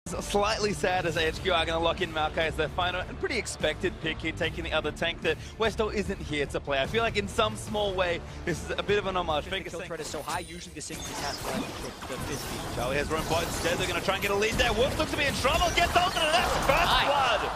Slightly sad as AHQ are going to lock in Maokai as their final and pretty expected pick here, taking the other tank that Westo isn't here to play. I feel like in some small way, this is a bit of an homage. The kill threat is so high, usually the Singh just has to the Fizzy. Charlie has roam bot instead, they're going to try and get a lead there. Wolf looks to be in trouble, gets ulted, and that's first blood!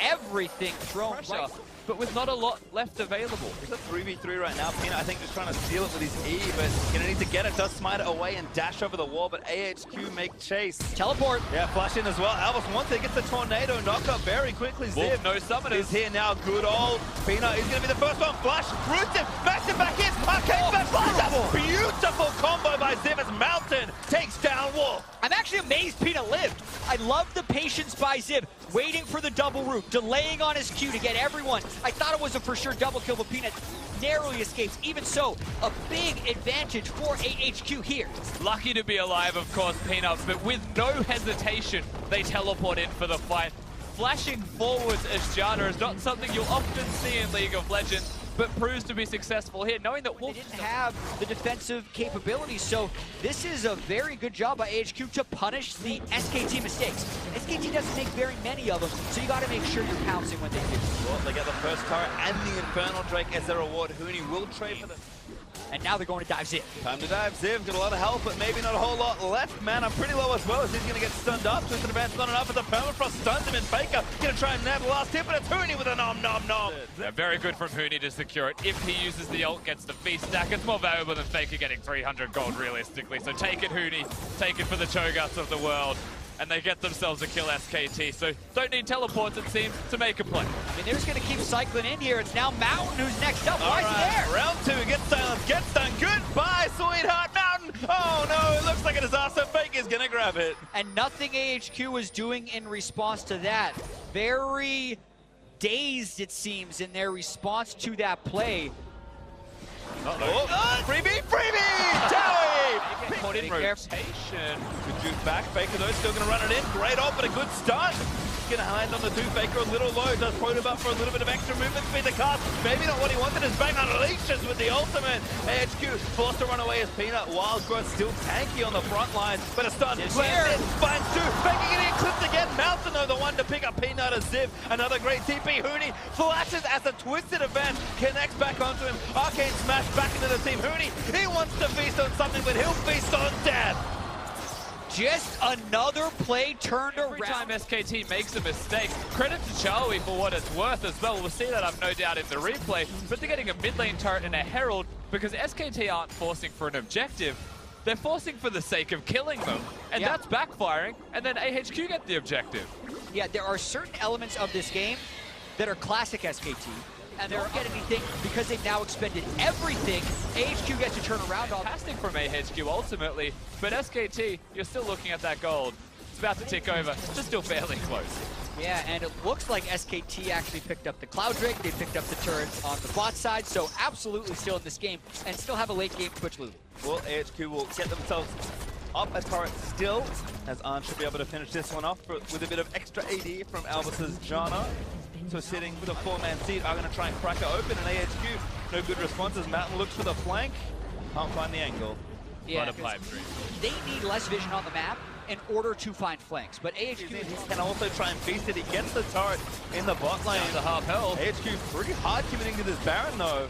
Everything thrown right. But with not a lot left available. It's a 3v3 right now. Peanut, I think, just trying to steal it with his E, but gonna need to get it. Does smite it away and dash over the wall, but AHQ make chase. Teleport. Yeah, flash in as well. Albus once it gets the tornado knocked up very quickly. Ziv, no summoners. Is here now. Good old Peanut is gonna be the first one. Flash, roots him, backs him back in. Arcane back flash. Beautiful combo by Ziv as Mountain takes down Wolf. I'm actually amazed Peanut lived. I love the patience by Ziv, waiting for the double root, delaying on his Q to get everyone. I thought it was a for sure double kill, but Peanut narrowly escapes. Even so, a big advantage for AHQ here. Lucky to be alive, of course, Peanut, but with no hesitation, they teleport in for the fight. Flashing forwards as Jana is not something you'll often see in League of Legends, but proves to be successful here, knowing that Wolf didn't have the defensive capabilities, so this is a very good job by AHQ to punish the SKT mistakes. SKT doesn't make very many of them, so you got to make sure you're pouncing when they do. Well, they get the first turret and the Infernal Drake as their reward. Huni will trade for them. And now they're going to dive Ziv. Time to dive Ziv, got a lot of health, but maybe not a whole lot left. Man, I'm pretty low as well, as he's going to get stunned up. Twisted advance not enough, but the permafrost stuns him, and Faker going to try and nab the last hit, but it's Huni with a nom nom nom. Yeah, very good from Huni to secure it. If he uses the ult, gets the feast stack, it's more valuable than Faker getting 300 gold realistically. So take it, Huni. Take it for the Cho'Gaths of the world. And they get themselves a kill SKT, so don't need teleports, it seems, to make a play. I mean, they're just going to keep cycling in here. It's now Mountain who's next up. Why is he there? Round two, gets silence, gets done. Goodbye, sweetheart, Mountain. Oh no, it looks like a disaster. Faker's going to grab it. And nothing AHQ was doing in response to that. Very dazed, it seems, in their response to that play. Freebie, freebie! Towie! Caught in rotation. Good juke back. Faker though still gonna run it in. Great off, but a good stun. Gonna land on the two. Faker a little low. Does point him up for a little bit of extra movement speed. The cast. Maybe not what he wanted. His bang unleashes with the ultimate. AHQ forced to run away as Peanut. Wild Growth still tanky on the front line, but a stun. Lands in. Finds two. Faker getting eclipsed again. Mountain though the one to pick up Peanut as Ziv. Another great TP. Huni flashes as the twisted event connects back onto him. Arcane smash back into the team. Huni, he wants to feast on something, but he'll feast on death. Just another play turned around. Every time SKT makes a mistake, credit to Charlie for what it's worth as well. We'll see that, I've no doubt, in the replay. But they're getting a mid lane turret and a herald because SKT aren't forcing for an objective. They're forcing for the sake of killing them. And that's backfiring. And then AHQ get the objective. Yeah, there are certain elements of this game that are classic SKT. And they don't get anything because they've now expended everything. AHQ gets to turn around on. Fantastic from AHQ ultimately, but SKT, you're still looking at that gold. It's about to tick over, just still fairly close. Yeah, and it looks like SKT actually picked up the Cloud Drake. They picked up the turret on the bot side, so absolutely still in this game and still have a late game Twitch lead. Well, AHQ will get themselves up a turret still, as Arn should be able to finish this one off with a bit of extra AD from Albus's Jana. So sitting with a four-man seat are going to try and crack it open, and AHQ, no good responses. Mountain looks for the flank, can't find the angle. Yeah, a pipe dream. They need less vision on the map in order to find flanks, but AHQ can also try and feast it. He gets the turret in the bot lane. To half health. AHQ pretty hard committing to this Baron though.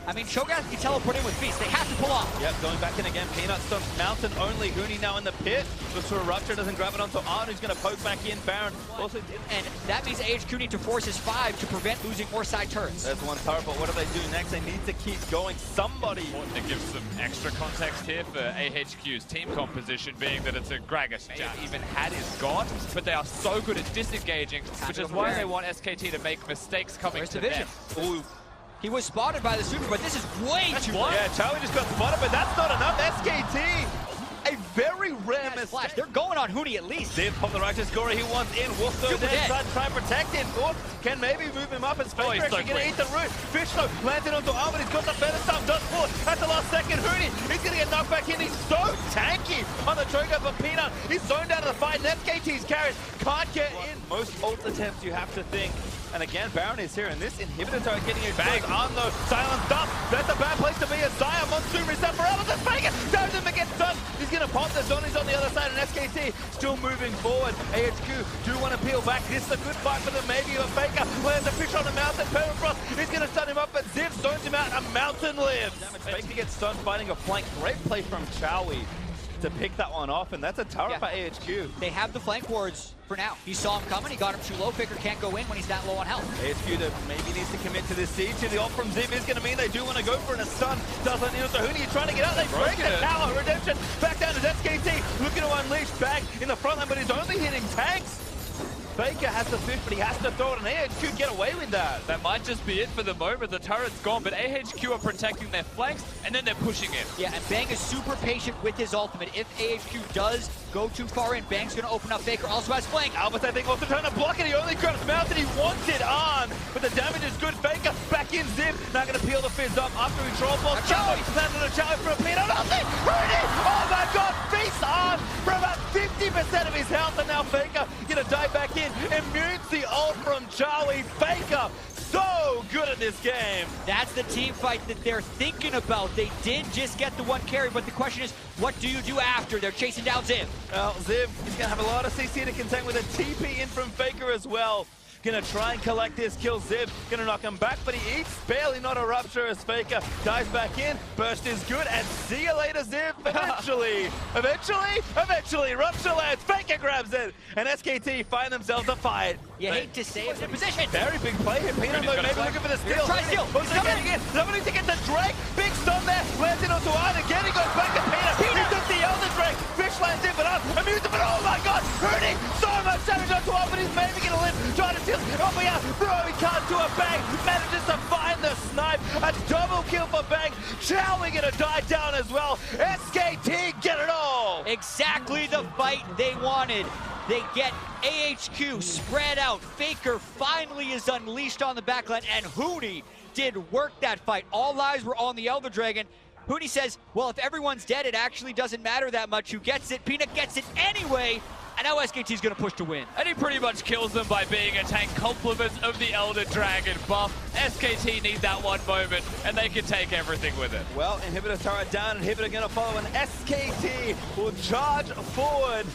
I mean, Cho'Gath can teleport in with Feast. They have to pull off. Yep, going back in again. Peanut stumps Mountain only. Huni now in the pit. Looks for a rupture, doesn't grab it onto Arn, who's going to poke back in. Baron also did. And that means AHQ need to force his 5 to prevent losing more side turrets. There's one turret, but what do they do next? They need to keep going. Somebody. Important to give some extra context here for AHQ's team composition, being that it's a Gragas. Even had his god, but they are so good at disengaging, which is why they want SKT to make mistakes coming to them. Ooh. He was spotted by the super, but this is way too much. Yeah, Charlie just got spotted, but that's not enough. SKT, a very rare mistake. They're going on Huni at least. Ziv from the righteous scorer he wants in. Wolf though dead. Try and protect him. Wolf can maybe move him up as Faker actually going to eat the root. Fish though landed onto Arm, he's got the feather stump, does pull it at the last second. Huni, he's going to get knocked back in. He's so tanky on the Cho'Gath of Peanut. He's zoned out of the fight, and SKT's carries can't get in. Most ult attempts you have to think And again, Baron is here, and this inhibitor turret getting exposed on the silent stuff. That's a bad place to be as Zion Monsoon reset for Elvis. It's Faker. Down him against Sun. He's going to pop the Zoni's on the other side, and SKT still moving forward. AHQ do want to peel back. This is a good fight for them, maybe, but Faker lands a fish on the mountain. Permafrost is going to stun him up, but Ziv zones him out. A mountain lives. Faker gets stunned fighting a flank. Great play from Chowie to pick that one off, and that's a turret for AHQ. They have the flank wards for now. He saw him coming, he got him too low. Faker can't go in when he's that low on health. AHQ maybe needs to commit to this siege. The ult from Ziv is going to mean they do want to go for it. A stun doesn't need it. So Huni trying to get out. They break the tower. Redemption back down to SKT. Looking to unleash Bang in the front line, but he's only hitting tanks. Faker has the fifth, but he has to throw it, and AHQ get away with that. That might just be it for the moment. The turret's gone, but AHQ are protecting their flanks, and then they're pushing in. Yeah, and Bang is super patient with his ultimate. If AHQ does go too far in, Bang's going to open up. Faker also has flank. Albert, I think, also trying to block it. He only grabs Mountain. He wants it on, but the damage is good. Faker back in Ziv. Now going to peel the fizz up after he troll balls. Chowie landed a Chowie for a peanut. Nothing! Oh my god! Feast on for about 50% of his health, and now Faker going to dive back in. Immutes the ult from Chowie. Faker so good at this game. That's the team fight that they're thinking about. They did just get the one carry, but the question is, what do you do after? They're chasing down Ziv. Well, Ziv is going to have a lot of CC to contend with a TP in from Faker as well. Gonna try and collect this kill. Ziv gonna knock him back, but he eats barely, not a rupture as Faker dives back in. Burst is good, and see you later, Ziv. Eventually, rupture lands. Faker grabs it, and SKT find themselves a fight. You hate to say it's in position. Very big play here. Peanut though, maybe looking for the steal. Try steal. Who's getting in? Somebody to get the Drake. Big stun there. Lands it onto Arn again. He goes back to Peanut. He took the Elder Drake. Fish lands in, but Amuse, but oh my god, hurting so much damage onto Arn, but he's maybe gonna live. Trying to steal. Oh my god, bro, he can't do a Bang. Manages to find the snipe. A double kill for Bang. Chowie gonna die down as well. SKT get it all. Exactly the fight they wanted. They get AHQ spread out. Faker finally is unleashed on the backline, and Huni did work that fight. All eyes were on the Elder Dragon. Huni says, well, if everyone's dead, it actually doesn't matter that much who gets it. Peanut gets it anyway, and now SKT's gonna push to win. And he pretty much kills them by being a tank complement of the Elder Dragon buff. SKT need that one moment, and they can take everything with it. Well, Inhibitor turret down, Inhibitor gonna follow, and SKT will charge forward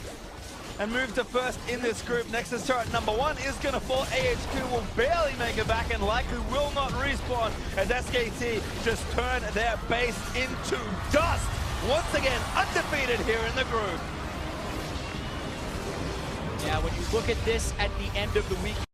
and move to first in this group. Nexus turret number 1 is going to fall. AHQ will barely make it back and likely will not respawn as SKT just turn their base into dust. Once again, undefeated here in the group. Yeah, when you look at this at the end of the week,